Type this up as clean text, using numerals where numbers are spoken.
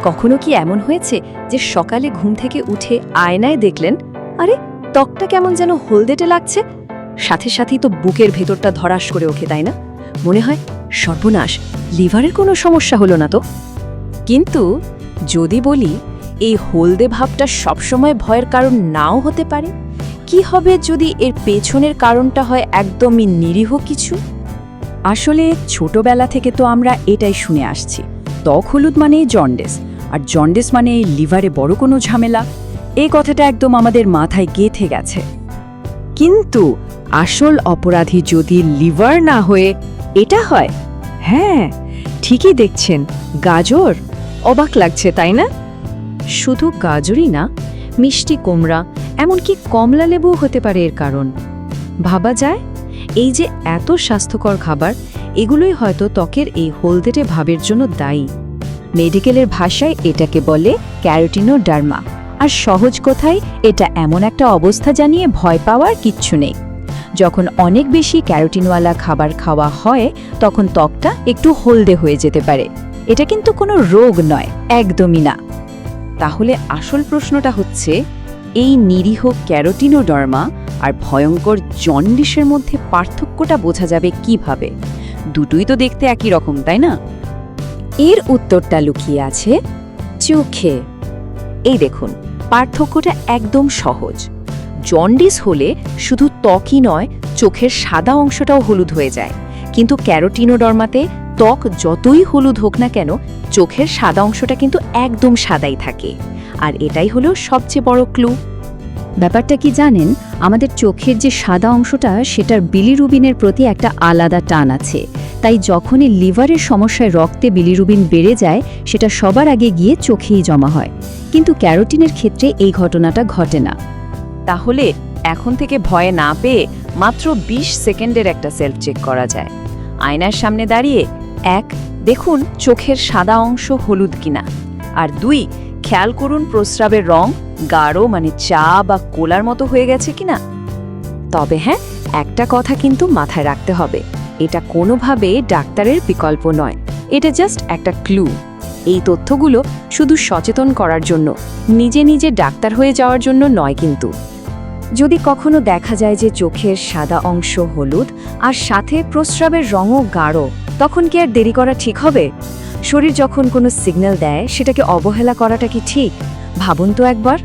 কখনো কি এমন হয়েছে যে সকালে ঘুম থেকে উঠে আয়নায় দেখলেন, আরে ত্বকটা কেমন যেন হলদেটে লাগছে, সাথে সাথেই তো বুকের ভেতরটা ধরাস করে ওঠে, তাই না? মনে হয় সর্বনাশ, লিভারের কোনো সমস্যা হলো না তো। কিন্তু যদি বলি এই হলদে ভাবটা সবসময় ভয়ের কারণ নাও হতে পারে, কি হবে যদি এর পেছনের কারণটা হয় একদমই নিরীহ কিছু? আসলে ছোটবেলা থেকে তো আমরা এটাই শুনে আসছি, ত্বক হলুদ মানে জন্ডিস, আর জন্ডিস মানে লিভারে বড় কোনো ঝামেলা। এই কথাটা একদম আমাদের মাথায় গেঁথে গেছে। কিন্তু আসল অপরাধী যদি লিভার না হয়ে এটা হয়, হ্যাঁ ঠিকই দেখছেন, গাজর। অবাক লাগছে তাই না? শুধু গাজরই না, মিষ্টি কুমড়া, এমনকি কমলা লেবু হতে পারে এর কারণ। ভাবা যায়, এই যে এত স্বাস্থ্যকর খাবার, এগুলোই হয়তো ত্বকের এই হলদেটে ভাবের জন্য দায়ী। মেডিকেলের ভাষায় এটাকে বলে ক্যারোটিনোডার্মা, আর সহজ কথায় এটা এমন একটা অবস্থা জানিয়ে ভয় পাওয়ার কিচ্ছু নেই। যখন অনেক বেশি ক্যারোটিনওয়ালা খাবার খাওয়া হয় তখন ত্বকটা একটু হলদে হয়ে যেতে পারে। এটা কিন্তু কোনো রোগ নয়, একদমই না। তাহলে আসল প্রশ্নটা হচ্ছে, এই নিরীহ ক্যারোটিনোডার্মা আর ভয়ঙ্কর জন্ডিসের মধ্যে পার্থক্যটা বোঝা যাবে কিভাবে? দুটোই তো দেখতে একই রকম, তাই না? এর উত্তরটা লুকিয়ে আছে চোখে। এই দেখুন, পার্থক্যটা একদম সহজ। জন্ডিস হলে শুধু ত্বকই নয়, চোখের সাদা অংশটাও হলুদ হয়ে যায়। কিন্তু ক্যারোটিনোডার্মাতে ত্বক যতই হলুদ হোক না কেন, চোখের সাদা অংশটা কিন্তু একদম সাদাই থাকে। আর এটাই হলো সবচেয়ে বড় ক্লু। ব্যাপারটা কি জানেন, আমাদের চোখের যে সাদা অংশটা, সেটার বিলিরুবিনের প্রতি একটা আলাদা টান আছে। তাই যখনই লিভারের সমস্যায় রক্তে বিলিরুবিন বেড়ে যায়, সেটা সবার আগে গিয়ে চোখেই জমা হয়। কিন্তু ক্যারোটিনের ক্ষেত্রে এই ঘটনাটা ঘটে না। তাহলে এখন থেকে ভয়ে না পেয়ে মাত্র 20 সেকেন্ডের একটা সেলফ চেক করা যায়। আয়নার সামনে দাঁড়িয়ে 1, দেখুন চোখের সাদা অংশ হলুদ কিনা, আর 2, খেয়াল করুন প্রস্রাবের রং গাঢ় মানে চা বা কোলার মতো হয়ে গেছে কিনা। তবে হ্যাঁ, একটা কথা কিন্তু মাথায় রাখতে হবে, এটা কোনোভাবে ডাক্তারের বিকল্প নয়, এটা জাস্ট একটা ক্লু। এই তথ্যগুলো শুধু সচেতন করার জন্য, নিজে নিজে ডাক্তার হয়ে যাওয়ার জন্য নয় কিন্তু। যদি কখনো দেখা যায় যে চোখের সাদা অংশ হলুদ আর সাথে প্রস্রাবের রঙও গাঢ়, তখন কি আর দেরি করা ঠিক হবে? শরীর যখন কোনো সিগন্যাল দেয়, সেটাকে অবহেলা করাটা কি ঠিক? ভাবুন তো একবার।